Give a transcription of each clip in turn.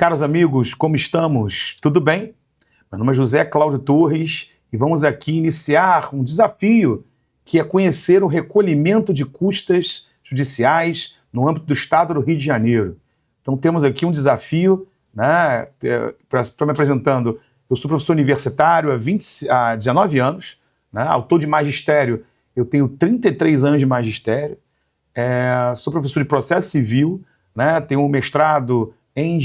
Caros amigos, como estamos? Tudo bem? Meu nome é José Cláudio Torres e vamos aqui iniciar um desafio que é conhecer o recolhimento de custas judiciais no âmbito do Estado do Rio de Janeiro. Então temos aqui um desafio, né, para me apresentando. Eu sou professor universitário há 19 anos, né, autor de magistério, eu tenho 33 anos de magistério, sou professor de processo civil, né, tenho um mestrado em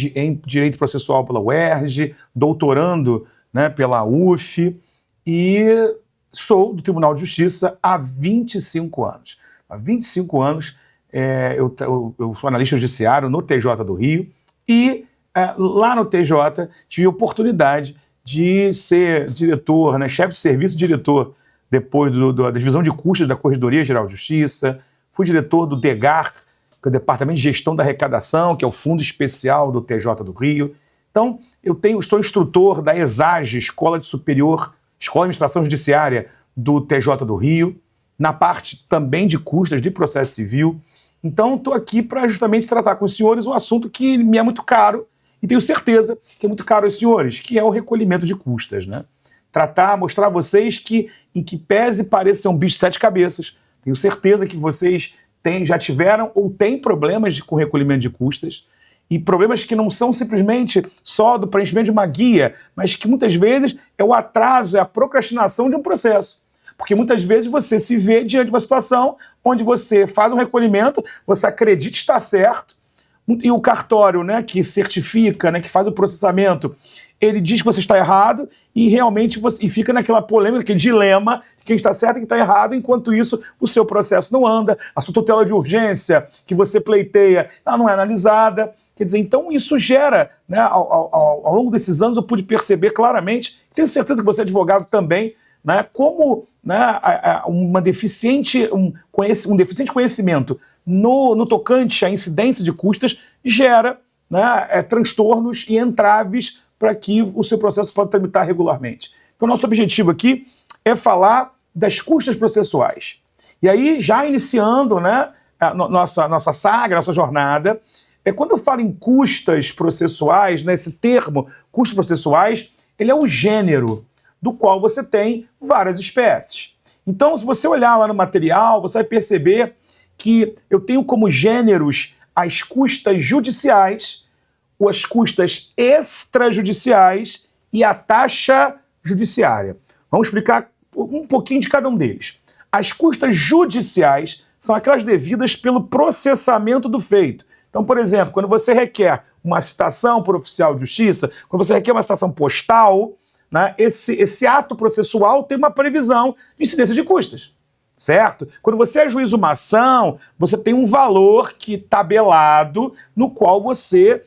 Direito Processual pela UERJ, doutorando, né, pela UF, e sou do Tribunal de Justiça há 25 anos. Há 25 anos eu sou analista judiciário no TJ do Rio e lá no TJ tive a oportunidade de ser diretor, né, chefe de serviço, diretor depois da divisão de custas da Corregedoria Geral de Justiça, fui diretor do DEGAR, que é o Departamento de Gestão da Arrecadação, que é o Fundo Especial do TJ do Rio. Então, sou instrutor da ESAGE, Escola de Administração Judiciária do TJ do Rio, na parte também de custas de processo civil. Então, estou aqui para justamente tratar com os senhores um assunto que me é muito caro, e tenho certeza que é muito caro aos senhores, que é o recolhimento de custas, né? Mostrar a vocês que, em que pese pareça ser um bicho de sete cabeças, tenho certeza que vocês já tiveram ou têm problemas com recolhimento de custas, e problemas que não são simplesmente só do preenchimento de uma guia, mas que muitas vezes é o atraso, é a procrastinação de um processo. Porque muitas vezes você se vê diante de uma situação onde você faz um recolhimento, você acredita estar certo, e o cartório, né, que certifica, né, que faz o processamento, ele diz que você está errado e realmente e fica naquela polêmica, aquele dilema de quem está certo e quem está errado, enquanto isso o seu processo não anda, a sua tutela de urgência que você pleiteia, ela não é analisada. Quer dizer, então isso gera, né, ao longo desses anos eu pude perceber claramente, tenho certeza que você é advogado também, né, como, né, um deficiente conhecimento no tocante à incidência de custas gera, né, transtornos e entraves para que o seu processo possa tramitar regularmente. Então, nosso objetivo aqui é falar das custas processuais. E aí, já iniciando, né, nossa saga, nossa jornada, quando eu falo em custas processuais, né, esse termo, custas processuais, ele é o gênero do qual você tem várias espécies. Então, se você olhar lá no material, você vai perceber que eu tenho como gêneros as custas judiciais, as custas extrajudiciais e a taxa judiciária. Vamos explicar um pouquinho de cada um deles. As custas judiciais são aquelas devidas pelo processamento do feito. Então, por exemplo, quando você requer uma citação por oficial de justiça, quando você requer uma citação postal, né, esse ato processual tem uma previsão de incidência de custas, certo? Quando você ajuiza uma ação, você tem um valor tabelado no qual se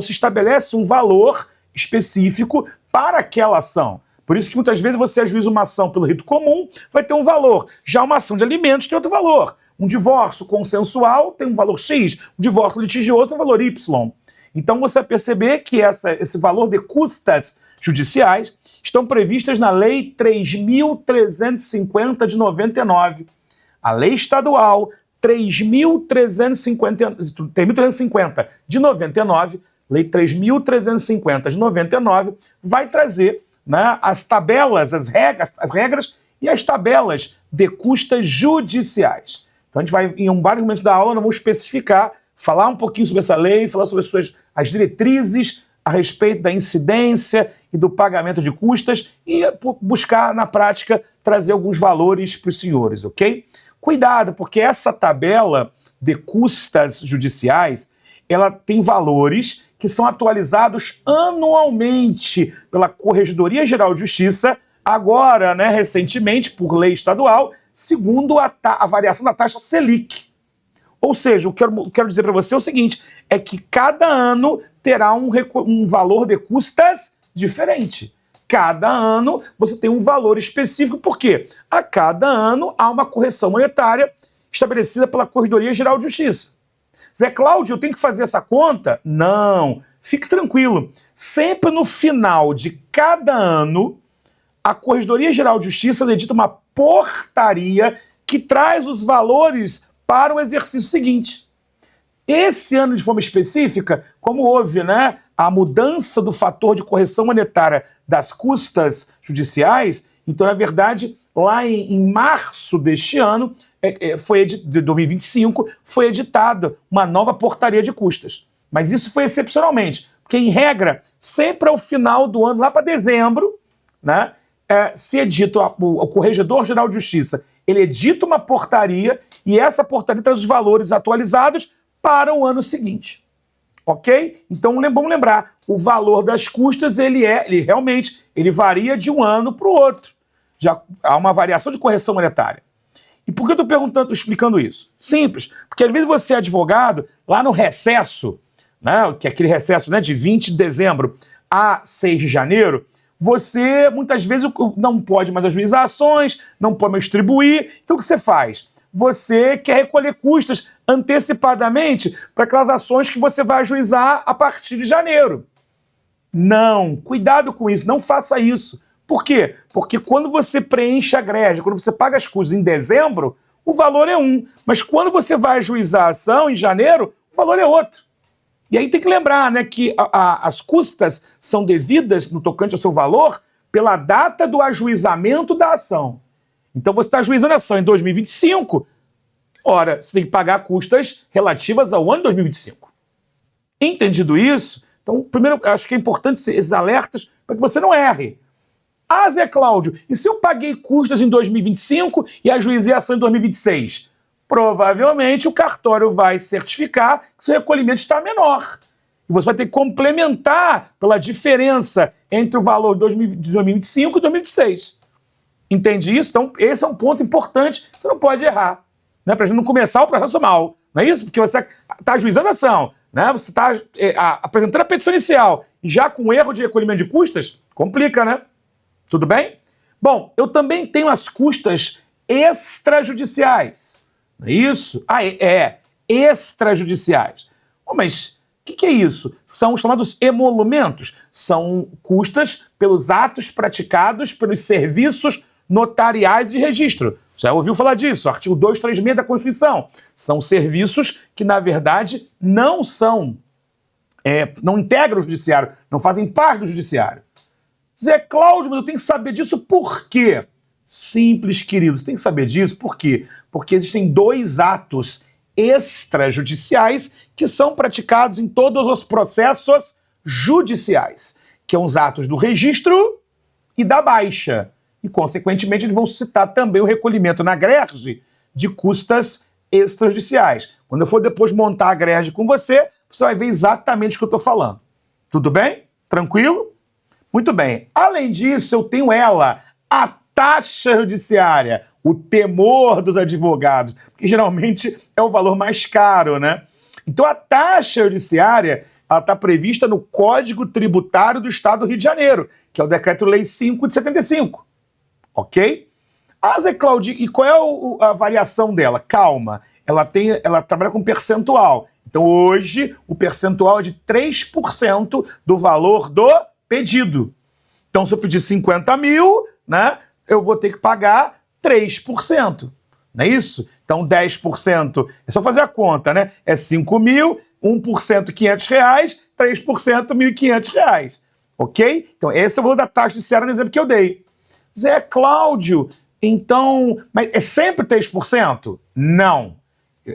estabelece um valor específico para aquela ação. Por isso que muitas vezes você ajuiza uma ação pelo rito comum, vai ter um valor. Já uma ação de alimentos tem outro valor. Um divórcio consensual tem um valor X, um divórcio litigioso tem um valor Y. Então você vai perceber que esse valor de custas judiciais estão previstas na Lei 3.350 de 99. A Lei Estadual 3.350 de 99, Lei 3.350 de 99, vai trazer, né, as tabelas, as regras e as tabelas de custas judiciais. Então a gente vai, em vários momentos da aula, nós vamos especificar, falar um pouquinho sobre essa lei, falar sobre as diretrizes a respeito da incidência e do pagamento de custas e buscar, na prática, trazer alguns valores para os senhores, ok? Cuidado, porque essa tabela de custas judiciais, ela tem valores que são atualizados anualmente pela Corregedoria Geral de Justiça, agora, né, recentemente, por lei estadual, segundo a variação da taxa Selic. Ou seja, o que eu quero dizer para você é o seguinte, é que cada ano terá um valor de custas diferente. Cada ano você tem um valor específico, porque a cada ano há uma correção monetária estabelecida pela Corregedoria Geral de Justiça. Zé Cláudio, eu tenho que fazer essa conta? Não, fique tranquilo. Sempre no final de cada ano, a Corregedoria Geral de Justiça edita uma portaria que traz os valores para o exercício seguinte. Esse ano, de forma específica, como houve, né, a mudança do fator de correção monetária das custas judiciais, então, na verdade, lá em março deste ano, de 2025, foi editada uma nova portaria de custas. Mas isso foi excepcionalmente, porque, em regra, sempre ao final do ano, lá para dezembro, né, se edita, o Corregedor-Geral de Justiça, ele edita uma portaria e essa portaria traz os valores atualizados para o ano seguinte. Ok? Então vamos lembrar, o valor das custas, ele realmente varia de um ano para o outro. Já há uma variação de correção monetária. E por que eu estou explicando isso? Simples, porque às vezes você é advogado, lá no recesso, né, que é aquele recesso, né, de 20 de dezembro a 6 de janeiro, você muitas vezes não pode mais ajuizar ações, não pode mais distribuir. Então o que você faz? Você quer recolher custas antecipadamente para aquelas ações que você vai ajuizar a partir de janeiro. Não, cuidado com isso, não faça isso. Por quê? Porque quando você preenche a grade, quando você paga as custas em dezembro, o valor é um. Mas quando você vai ajuizar a ação em janeiro, o valor é outro. E aí tem que lembrar, né, que as custas são devidas, no tocante ao seu valor, pela data do ajuizamento da ação. Então você está ajuizando a ação em 2025, ora, você tem que pagar custas relativas ao ano 2025. Entendido isso? Então, primeiro, acho que é importante esses alertas para que você não erre. Ah, Zé Cláudio, e se eu paguei custas em 2025 e ajuizei a ação em 2026? Provavelmente o cartório vai certificar que seu recolhimento está menor. E você vai ter que complementar pela diferença entre o valor de 2025 e 2026. Entende isso? Então, esse é um ponto importante, você não pode errar, né? Para a gente não começar o processo mal, não é isso? Porque você está ajuizando a ação, né? Você está apresentando a petição inicial e já com erro de recolhimento de custas, complica, né? Tudo bem? Bom, eu também tenho as custas extrajudiciais, não é isso? Extrajudiciais. Bom, mas o que é isso? São os chamados emolumentos, são custas pelos atos praticados pelos serviços notariais de registro. Já ouviu falar disso? Artigo 236 da Constituição. São serviços que, na verdade, não integram o judiciário, não fazem parte do judiciário. Zé Cláudio, mas eu tenho que saber disso por quê? Simples, querido, você tem que saber disso por quê? Porque existem dois atos extrajudiciais que são praticados em todos os processos judiciais, que são os atos do registro e da baixa. E, consequentemente, eles vão suscitar também o recolhimento na grerge de custas extrajudiciais. Quando eu for depois montar a grerge com você, você vai ver exatamente o que eu estou falando. Tudo bem? Tranquilo? Muito bem. Além disso, eu tenho a taxa judiciária, o temor dos advogados, que geralmente é o valor mais caro, né? Então, a taxa judiciária está prevista no Código Tributário do Estado do Rio de Janeiro, que é o Decreto-Lei 5 de 75. Ok? Zé Cláudio, e qual é a variação dela? Calma, ela trabalha com percentual. Então, hoje, o percentual é de 3% do valor do pedido. Então, se eu pedir 50 mil, né, eu vou ter que pagar 3%. Não é isso? Então, 10%, é só fazer a conta, né? É 5 mil, 1% R$500, 3% R$1.500. Ok? Então, esse é o valor da taxa judiciária no exemplo que eu dei. Zé Cláudio, então, mas é sempre 3%? Não.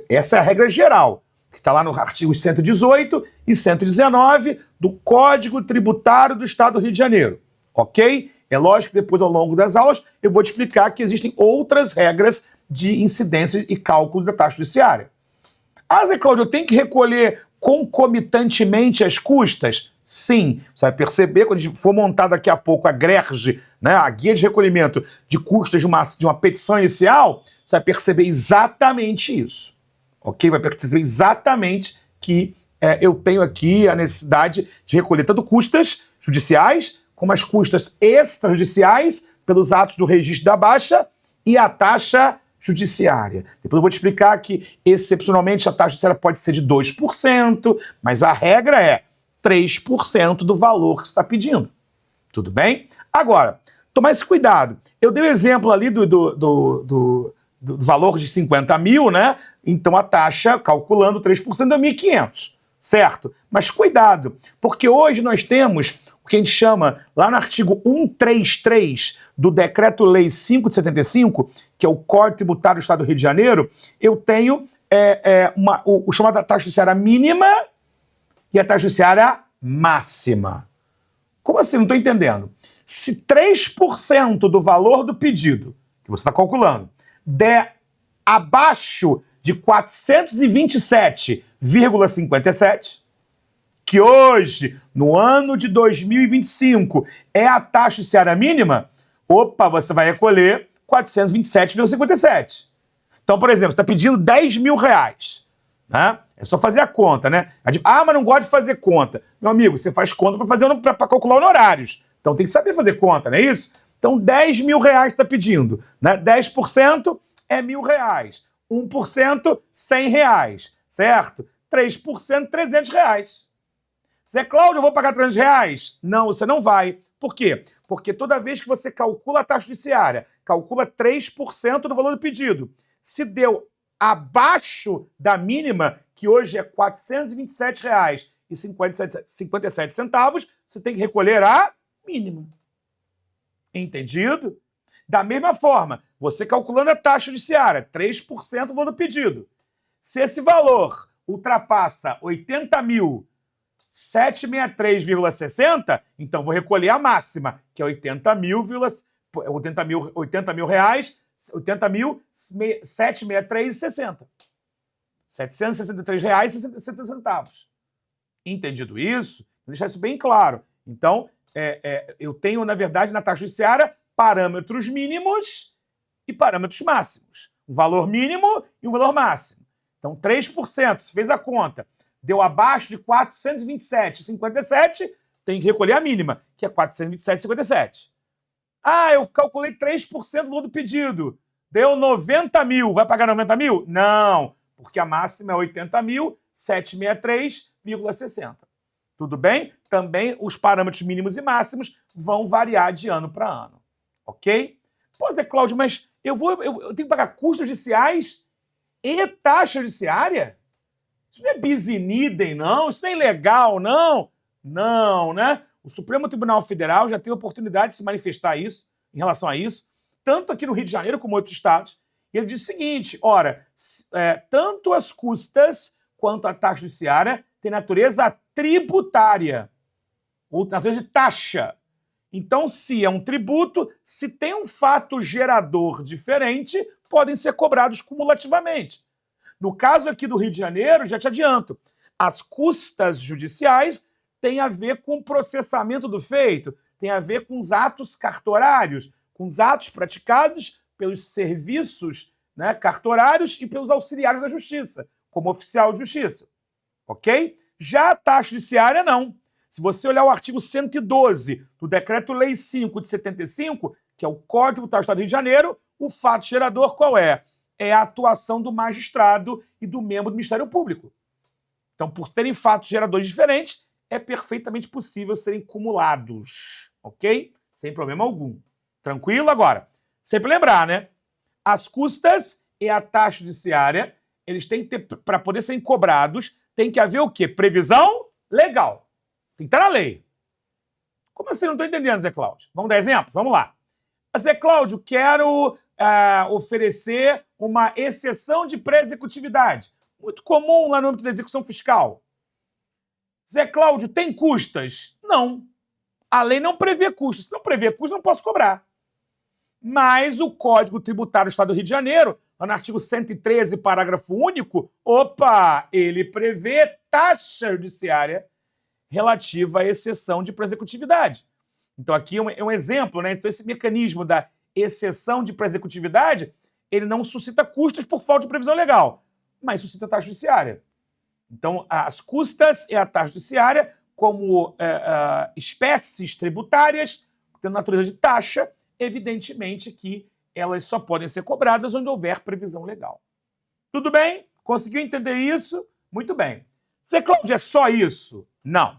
Essa é a regra geral, que está lá no artigo 118 e 119 do Código Tributário do Estado do Rio de Janeiro. Ok? É lógico que depois, ao longo das aulas, eu vou te explicar que existem outras regras de incidência e cálculo da taxa judiciária. Zé Cláudio, eu tenho que recolher concomitantemente as custas? Sim. Você vai perceber, quando a gente for montar daqui a pouco a grerge, né, a guia de recolhimento de custas de uma petição inicial, você vai perceber exatamente isso. Ok? Vai perceber exatamente que eu tenho aqui a necessidade de recolher tanto custas judiciais, como as custas extrajudiciais pelos atos do registro da baixa e a taxa judiciária. Depois eu vou te explicar que, excepcionalmente, a taxa judiciária pode ser de 2%, mas a regra é 3% do valor que você está pedindo. Tudo bem? Agora, tomar esse cuidado. Eu dei o exemplo ali do valor de 50 mil, né? Então a taxa, calculando 3%, é 1.500. certo? Mas cuidado, porque hoje nós temos o que a gente chama, lá no artigo 133 do Decreto-Lei 5 de 75, que é o Código Tributário do Estado do Rio de Janeiro, eu tenho o chamado taxa judiciária mínima e a taxa judiciária máxima. Como assim? Não estou entendendo. Se 3% do valor do pedido, que você está calculando, der abaixo de 427,57, que hoje, no ano de 2025, é a taxa judiciária mínima, você vai recolher 427,57. Então, por exemplo, você está pedindo 10 mil reais. Né? É só fazer a conta, né? Mas não gosto de fazer conta. Meu amigo, você faz conta para calcular honorários. Então tem que saber fazer conta, não é isso? Então 10 mil reais está pedindo. Né? 10% é R$1.000. 1%, R$100, certo? 3%, R$300. Zé Cláudio, eu vou pagar R$300? Não, você não vai. Por quê? Porque toda vez que você calcula a taxa judiciária, calcula 3% do valor do pedido. Se deu abaixo da mínima, que hoje é R$ 427,57, você tem que recolher a mínima. Entendido? Da mesma forma, você calculando a taxa judiciária, 3% do valor do pedido. Se esse valor ultrapassa 80.763,60, então vou recolher a máxima, que é 80.763,60. R$763,60. Entendido isso? Vou deixar isso bem claro. Então, eu tenho, na verdade, na taxa judiciária, parâmetros mínimos e parâmetros máximos. Um valor mínimo e um valor máximo. Então, 3%, se fez a conta, deu abaixo de 427,57, tem que recolher a mínima, que é 427,57. Eu calculei 3% do valor do pedido. Deu 90 mil. Vai pagar 90 mil? Não, porque a máxima é 80.763,60. Tudo bem? Também os parâmetros mínimos e máximos vão variar de ano para ano. Ok? Pô, Zé Cláudio, mas eu tenho que pagar custos judiciais e taxa judiciária? Isso não é bis in idem, não? Isso não é ilegal, não? Não, né? O Supremo Tribunal Federal já teve a oportunidade de se manifestar em relação a isso, tanto aqui no Rio de Janeiro como em outros estados. E ele diz o seguinte, tanto as custas quanto a taxa judiciária têm natureza tributária, ou natureza de taxa. Então, se é um tributo, se tem um fato gerador diferente, podem ser cobrados cumulativamente. No caso aqui do Rio de Janeiro, já te adianto, as custas judiciais têm a ver com o processamento do feito, tem a ver com os atos cartorários, com os atos praticados pelos serviços, né, cartorários e pelos auxiliares da justiça, como oficial de justiça. Ok? Já a taxa judiciária, não. Se você olhar o artigo 112 do Decreto-Lei 5 de 75, que é o Código Tributário do Estado do Rio de Janeiro, o fato gerador qual é? É a atuação do magistrado e do membro do Ministério Público. Então, por terem fatos geradores diferentes, é perfeitamente possível serem cumulados, ok? Sem problema algum. Tranquilo? Agora, sempre lembrar, né? As custas e a taxa judiciária, eles têm que ter, para poder serem cobrados, tem que haver o quê? Previsão legal. Tem que estar na lei. Como assim? Não estou entendendo, Zé Cláudio. Vamos dar exemplo? Vamos lá. Zé Cláudio, quero oferecer uma exceção de pré-executividade. Muito comum lá no âmbito da execução fiscal. Zé Cláudio, tem custas? Não. A lei não prevê custos. Se não prevê custos, não posso cobrar. Mas o Código Tributário do Estado do Rio de Janeiro, no artigo 113, parágrafo único, ele prevê taxa judiciária relativa à exceção de pré-executividade. Então aqui é um exemplo, né? Então esse mecanismo da exceção de pré-executividade, ele não suscita custos por falta de previsão legal, mas suscita taxa judiciária. Então as custas e a taxa judiciária como espécies tributárias, tendo natureza de taxa, evidentemente que elas só podem ser cobradas onde houver previsão legal. Tudo bem? Conseguiu entender isso? Muito bem. Zé Cláudio, é só isso? Não.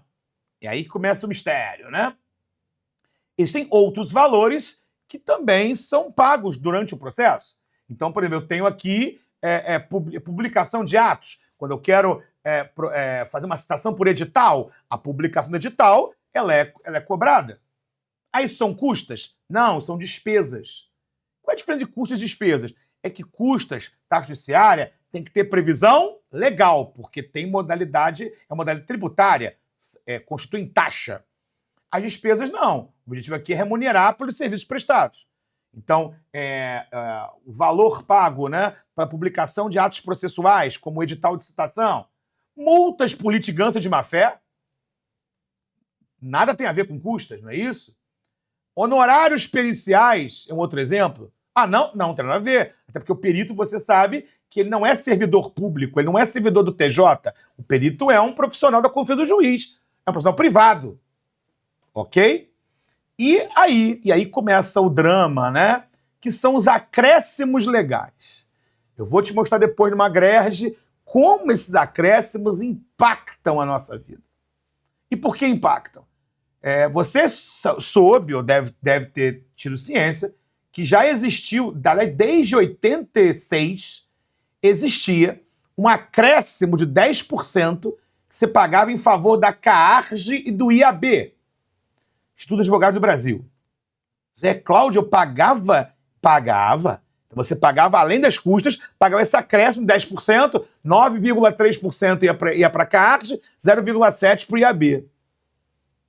E aí começa o mistério, né? Existem outros valores que também são pagos durante o processo. Então, por exemplo, eu tenho aqui publicação de atos. Quando eu quero fazer uma citação por edital, a publicação do edital ela é cobrada. Aí são custas? Não, são despesas. Qual é a diferença de custas e despesas? É que custas, taxa judiciária, tem que ter previsão legal, porque tem modalidade tributária, constitui taxa. As despesas não. O objetivo aqui é remunerar pelos serviços prestados. Então, o valor pago, né, para publicação de atos processuais, como o edital de citação, multas por litigância de má-fé, nada tem a ver com custas, não é isso? Honorários periciais é um outro exemplo. Ah, não tem nada a ver. Até porque o perito, você sabe que ele não é servidor público, ele não é servidor do TJ. O perito é um profissional da confiança do juiz, é um profissional privado. Ok? E aí começa o drama, né? Que são os acréscimos legais. Eu vou te mostrar depois numa grerge como esses acréscimos impactam a nossa vida. E por que impactam? Você soube, ou deve ter tido ciência, que já existiu, desde 86, existia um acréscimo de 10% que se pagava em favor da CAARG e do IAB, Instituto de Advogados do Brasil. Zé Cláudio pagava. Então você pagava, além das custas, pagava esse acréscimo de 10%, 9,3% ia para a CAARG, 0,7% para o IAB.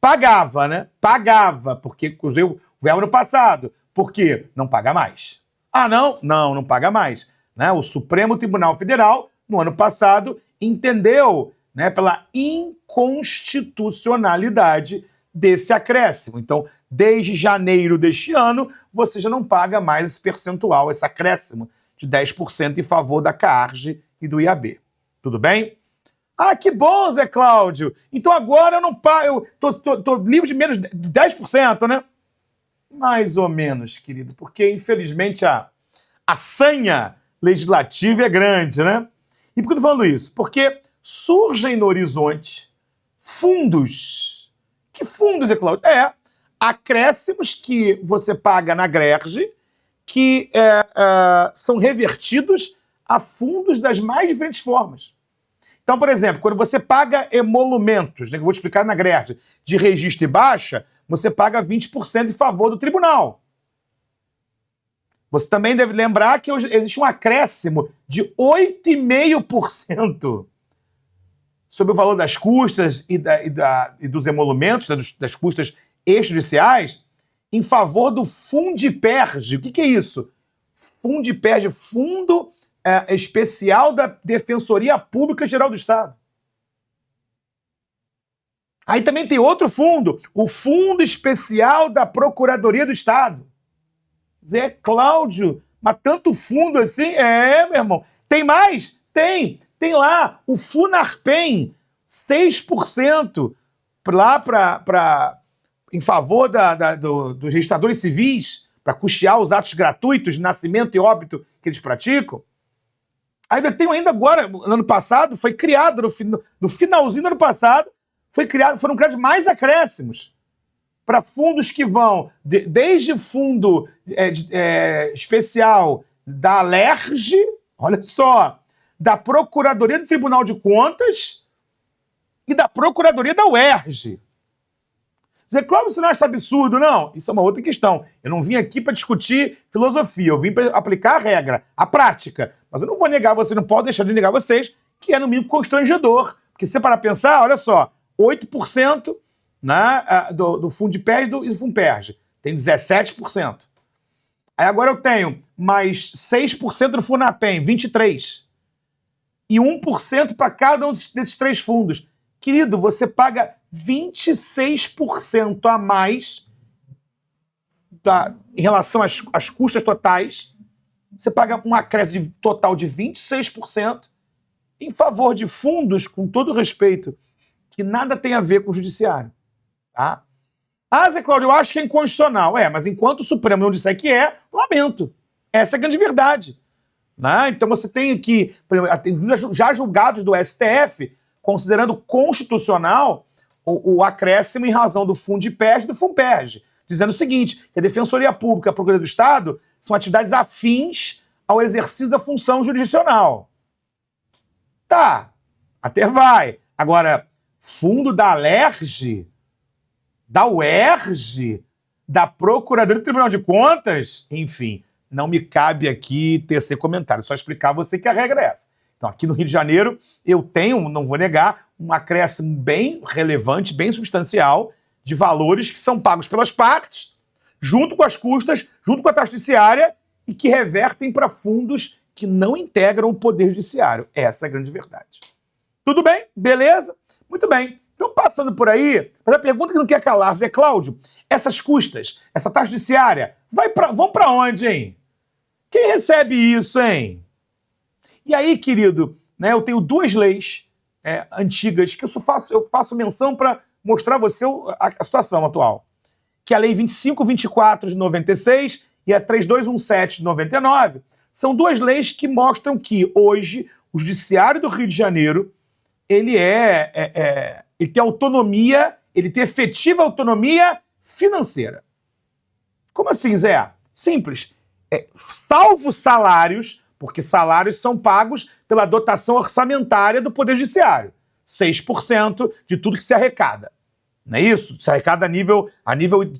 Pagava, né? Pagava, porque usei o verbo no passado. Por quê? Não paga mais. Ah, não? Não paga mais. Né? O Supremo Tribunal Federal, no ano passado, entendeu, né, pela inconstitucionalidade desse acréscimo. Então, desde janeiro deste ano, você já não paga mais esse percentual, esse acréscimo de 10% em favor da CAARG e do IAB. Tudo bem? Ah, que bom, Zé Cláudio. Então agora eu não pago, eu tô livre de menos de 10%, né? Mais ou menos, querido, porque infelizmente a sanha legislativa é grande, né? E por que eu tô falando isso? Porque surgem no horizonte fundos. Que fundos, Zé Cláudio? Acréscimos que você paga na grerge que são revertidos a fundos das mais diferentes formas. Então, por exemplo, quando você paga emolumentos, né, que eu vou te explicar na grerge, de registro e baixa, você paga 20% em favor do tribunal. Você também deve lembrar que existe um acréscimo de 8,5% sobre o valor das custas e dos emolumentos, das custas extrajudiciais, em favor do Fundiperd. O que é isso? Fundiperd, Fundo Especial da Defensoria Pública Geral do Estado. Aí também tem outro fundo, o Fundo Especial da Procuradoria do Estado. Zé Cláudio, mas tanto fundo assim? Meu irmão. Tem mais? Tem. Tem lá o Funarpen, 6% lá em favor dos registradores civis, para custear os atos gratuitos de nascimento e óbito que eles praticam. Ainda tem agora, no ano passado, foi criado, no finalzinho do ano passado, foram criados mais acréscimos para fundos que vão desde fundo especial da ALERJ, olha só, da Procuradoria do Tribunal de Contas e da Procuradoria da UERJ. Zé Cláudio, você não acha absurdo, não? Isso é uma outra questão. Eu não vim aqui para discutir filosofia, eu vim para aplicar a regra, a prática. Mas eu não vou negar, você não pode deixar de negar vocês, que é no mínimo constrangedor. Porque se você parar para pensar, olha só, 8%, né, do Fundiperd e do Funperj. Tem 17%. Aí agora eu tenho mais 6% do Funapem, 23%. E 1% para cada um desses três fundos. Querido, você paga 26% a mais em relação às custas totais. Você paga um acréscimo total de 26% em favor de fundos, com todo respeito, que nada tem a ver com o judiciário. Tá? Ah, Zé Cláudio, eu acho que é inconstitucional. Mas enquanto o Supremo não disser que lamento. Essa é a grande verdade. Né? Então você tem aqui, por exemplo, já julgados do STF, considerando constitucional o acréscimo em razão do Fundiperd e do Funperj, dizendo o seguinte, que a Defensoria Pública e a Procuradoria do Estado são atividades afins ao exercício da função jurisdicional. Tá. Até vai. Agora, fundo da Alerj, da UERJ, da Procuradoria do Tribunal de Contas, enfim, não me cabe aqui tecer comentário, só explicar a você que a regra é essa. Então, aqui no Rio de Janeiro, eu tenho, não vou negar, um acréscimo bem relevante, bem substancial, de valores que são pagos pelas partes, junto com as custas, junto com a taxa judiciária, e que revertem para fundos que não integram o Poder Judiciário. Essa é a grande verdade. Tudo bem? Beleza? Muito bem. Então, passando por aí, mas a pergunta que não quer calar, Zé Cláudio, essas custas, essa taxa judiciária, vão para onde, hein? Quem recebe isso, hein? E aí, querido, né, eu tenho duas leis antigas que eu faço menção para mostrar a você a situação atual. Que é a Lei 2524 de 96 e a 3217 de 99. São duas leis que mostram que hoje o Judiciário do Rio de Janeiro ele tem autonomia, ele tem efetiva autonomia financeira. Como assim, Zé? Simples. Salvo salários, porque salários são pagos pela dotação orçamentária do Poder Judiciário. 6% de tudo que se arrecada. Não é isso? Se arrecada a nível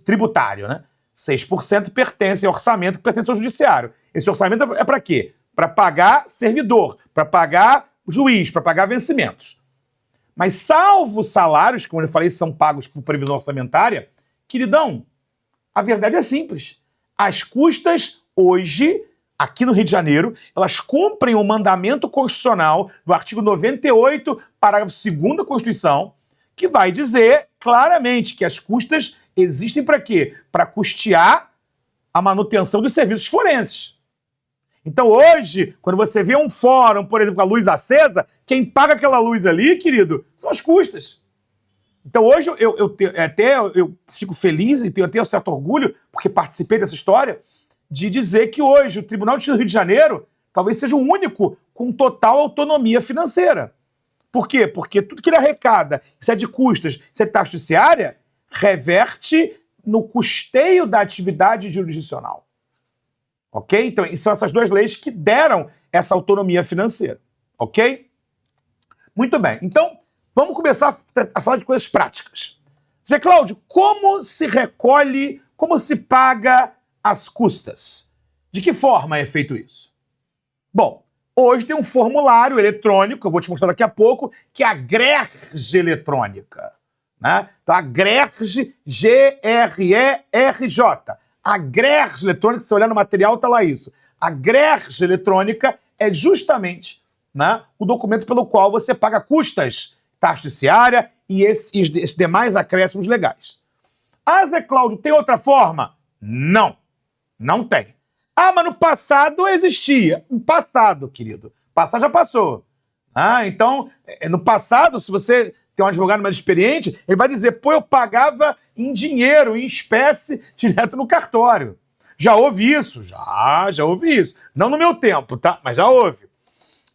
tributário, né? 6% pertence ao orçamento que pertence ao Judiciário. Esse orçamento é para quê? Para pagar servidor, para pagar juiz, para pagar vencimentos. Mas salvo salários, como eu falei, são pagos por previsão orçamentária, queridão, a verdade é simples. As custas hoje, aqui no Rio de Janeiro, elas cumprem o mandamento constitucional do artigo 98, parágrafo 2º da Constituição, que vai dizer claramente que as custas existem para quê? Para custear a manutenção dos serviços forenses. Então hoje, quando você vê um fórum, por exemplo, com a luz acesa, quem paga aquela luz ali, querido, são as custas. Então hoje eu fico feliz e tenho até um certo orgulho, porque participei dessa história, de dizer que hoje o Tribunal de Justiça do Rio de Janeiro talvez seja o único com total autonomia financeira. Por quê? Porque tudo que ele arrecada, isso é de custas, isso é de taxa judiciária, reverte no custeio da atividade jurisdicional. Ok? Então, são essas duas leis que deram essa autonomia financeira. Ok? Muito bem. Então, vamos começar a falar de coisas práticas. Zé Cláudio, como se recolhe, como se paga as custas? De que forma é feito isso? Bom, hoje tem um formulário eletrônico, eu vou te mostrar daqui a pouco, que é a GRERJ eletrônica. Né? Então, a GRERJ, G-R-E-R-J. A GRERJ eletrônica, se você olhar no material, está lá isso. A GRERJ eletrônica é justamente, né, o documento pelo qual você paga custas, taxa judiciária e esses demais acréscimos legais. Ah, Zé Cláudio, tem outra forma? Não, não tem. Ah, mas no passado existia. No passado, querido. O passado já passou. Ah, então, no passado, se você tem um advogado mais experiente, ele vai dizer, pô, eu pagava em dinheiro, em espécie, direto no cartório. Já houve isso? Já houve isso. Não no meu tempo, tá? Mas já houve.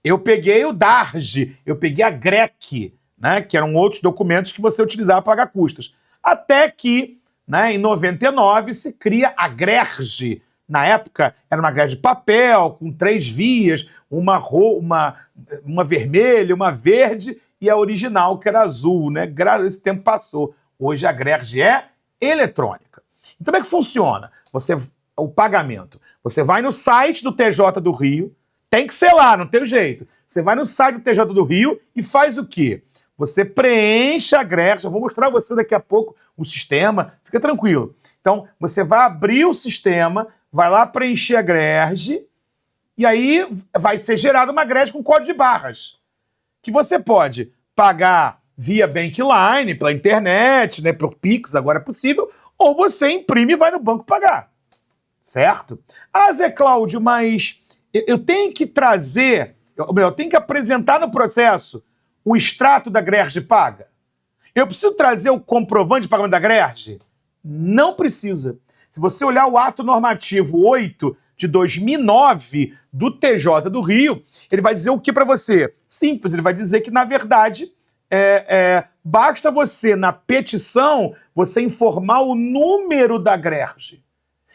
Eu peguei o DARJ, eu peguei a GREC, né? Que eram outros documentos que você utilizava para pagar custas. Até que, né, em 99, se cria a GRERJ. Na época, era uma grade de papel, com 3 vias, uma vermelha, uma verde e a original, que era azul, né? Esse tempo passou. Hoje a GRERJ é eletrônica. Então, como é que funciona? O pagamento. Você vai no site do TJ do Rio, tem que ser lá, não tem jeito. Você vai no site do TJ do Rio e faz o quê? Você preenche a GRERJ, eu vou mostrar a você daqui a pouco o sistema, fica tranquilo. Então, você vai abrir o sistema, vai lá preencher a GRERJ, e aí vai ser gerada uma GRERJ com código de barras, que você pode pagar via Bankline, pela internet, né, por Pix, agora é possível, ou você imprime e vai no banco pagar. Certo? Ah, Zé Cláudio, mas eu tenho que trazer, eu tenho que apresentar no processo o extrato da GRERJ paga? Eu preciso trazer o comprovante de pagamento da GRERJ? Não precisa. Se você olhar o ato normativo 8 de 2009 do TJ do Rio, ele vai dizer o que para você? Simples, ele vai dizer que, na verdade, basta você, na petição, você informar o número da GRERJ.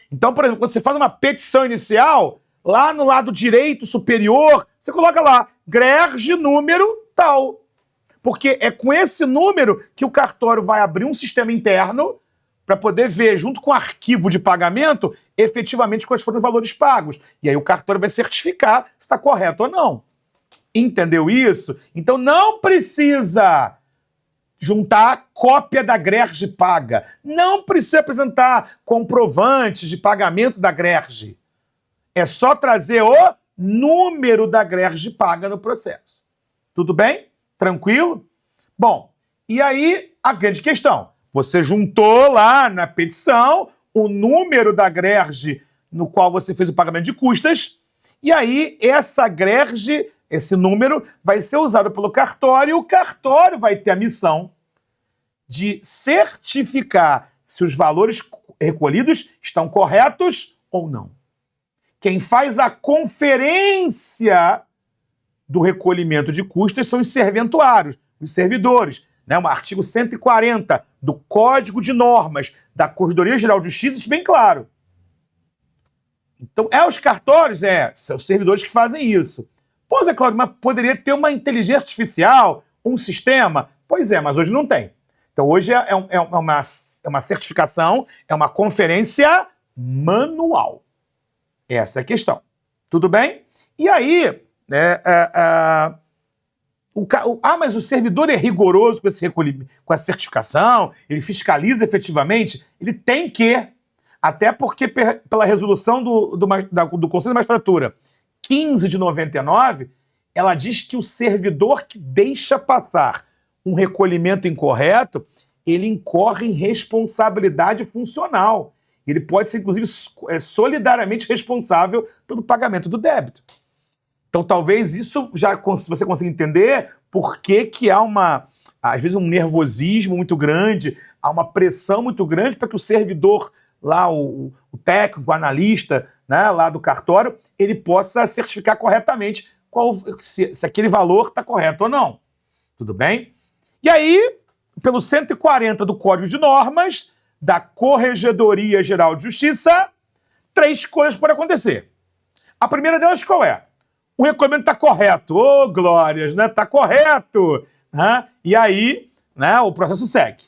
Então, por exemplo, quando você faz uma petição inicial, lá no lado direito superior, você coloca lá, GRERJ número tal. Porque é com esse número que o cartório vai abrir um sistema interno para poder ver, junto com o arquivo de pagamento, efetivamente quais foram os valores pagos. E aí o cartório vai certificar se está correto ou não. Entendeu isso? Então não precisa juntar cópia da GRERG paga. Não precisa apresentar comprovantes de pagamento da GRERG. É só trazer o número da GRERG paga no processo. Tudo bem? Tranquilo? Bom, e aí a grande questão. Você juntou lá na petição o número da GRERG no qual você fez o pagamento de custas, e aí essa GRERG, esse número, vai ser usado pelo cartório, e o cartório vai ter a missão de certificar se os valores recolhidos estão corretos ou não. Quem faz a conferência do recolhimento de custas são os serventuários, os servidores. Né, um artigo 140 do Código de Normas da Corregedoria Geral de Justiça, isso bem claro. Então, os cartórios, são os servidores que fazem isso. Pois é, Cláudio, mas poderia ter uma inteligência artificial, um sistema? Pois é, mas hoje não tem. Então, hoje é uma certificação, é uma conferência manual. Essa é a questão. Tudo bem? E aí, mas o servidor é rigoroso com esse recolhimento, com essa certificação, ele fiscaliza efetivamente, ele tem que, até porque pela resolução do Conselho da Magistratura 15 de 99, ela diz que o servidor que deixa passar um recolhimento incorreto, ele incorre em responsabilidade funcional. Ele pode ser, inclusive, solidariamente responsável pelo pagamento do débito. Então, talvez isso você consiga entender por que há às vezes, um nervosismo muito grande, há uma pressão muito grande para que o servidor, lá, o técnico, o analista, né, lá do cartório, ele possa certificar corretamente se aquele valor está correto ou não. Tudo bem? E aí, pelo 140 do Código de Normas da Corregedoria Geral de Justiça, 3 coisas podem acontecer. A primeira delas qual é? O recolhimento está correto. Ô, glórias, né? Está correto. Né? E aí, né, o processo segue.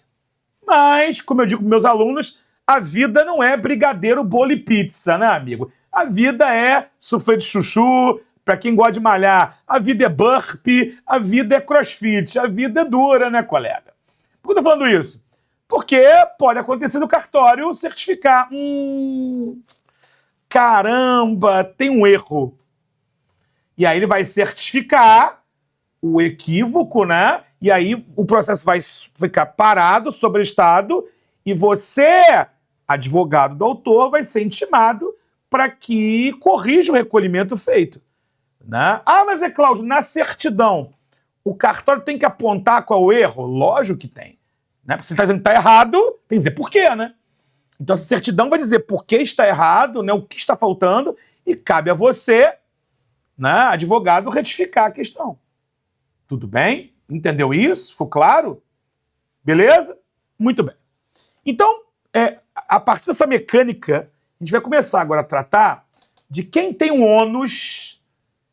Mas, como eu digo para meus alunos, a vida não é brigadeiro, bolo e pizza, né, amigo? A vida é soufflé de chuchu, para quem gosta de malhar. A vida é burpee, a vida é crossfit, a vida é dura, né, colega? Por que eu tô falando isso? Porque pode acontecer no cartório certificar. Caramba, tem um erro. E aí ele vai certificar o equívoco, né? E aí o processo vai ficar parado, sobrestado, e você, advogado do autor, vai ser intimado para que corrija o recolhimento feito. Né? Ah, mas Cláudio, na certidão, o cartório tem que apontar qual é o erro? Lógico que tem. Né? Porque se ele está dizendo que está errado, tem que dizer por quê, né? Então a certidão vai dizer por que está errado, né? O que está faltando, e cabe a você, né, advogado, retificar a questão. Tudo bem? Entendeu isso? Ficou claro? Beleza? Muito bem. Então, a partir dessa mecânica, a gente vai começar agora a tratar de quem tem o ônus,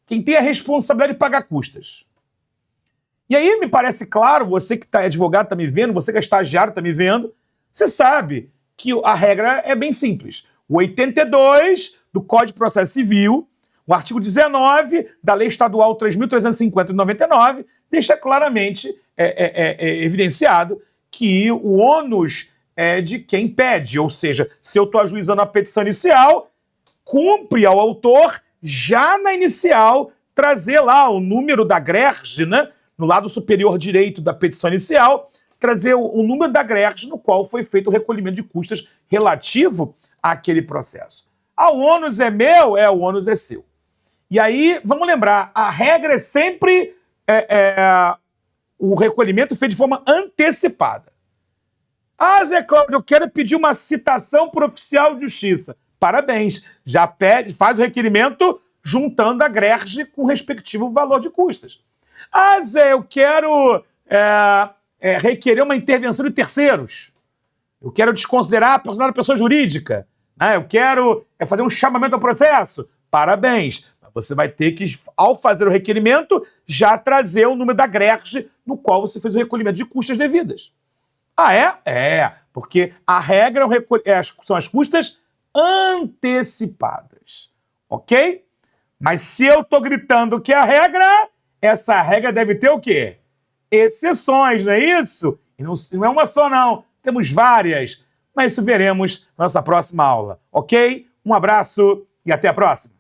quem tem a responsabilidade de pagar custas. E aí me parece claro, você que é advogado está me vendo, você que é estagiário está me vendo, você sabe que a regra é bem simples. O 82 do Código de Processo Civil, o artigo 19 da Lei Estadual 3.350 de 99, deixa claramente evidenciado que o ônus é de quem pede, ou seja, se eu estou ajuizando a petição inicial, cumpre ao autor, já na inicial, trazer lá o número da GRERG, né, no lado superior direito da petição inicial, trazer o número da GRERG no qual foi feito o recolhimento de custas relativo àquele processo. O ônus é meu? O ônus é seu. E aí, vamos lembrar, a regra é sempre o recolhimento feito de forma antecipada. Zé Cláudio, eu quero pedir uma citação por oficial de justiça. Parabéns, já faz o requerimento juntando a GRERG com o respectivo valor de custas. Zé, eu quero requerer uma intervenção de terceiros. Eu quero desconsiderar a personalidade da pessoa jurídica. Eu quero fazer um chamamento ao processo. Parabéns. Você vai ter que, ao fazer o requerimento, já trazer o número da GRERG no qual você fez o recolhimento de custas devidas. Ah, é? É, porque a regra são as custas antecipadas, ok? Mas se eu estou gritando que a regra, essa regra deve ter o quê? Exceções, não é isso? E não é uma só, não. Temos várias. Mas isso veremos na nossa próxima aula, ok? Um abraço e até a próxima.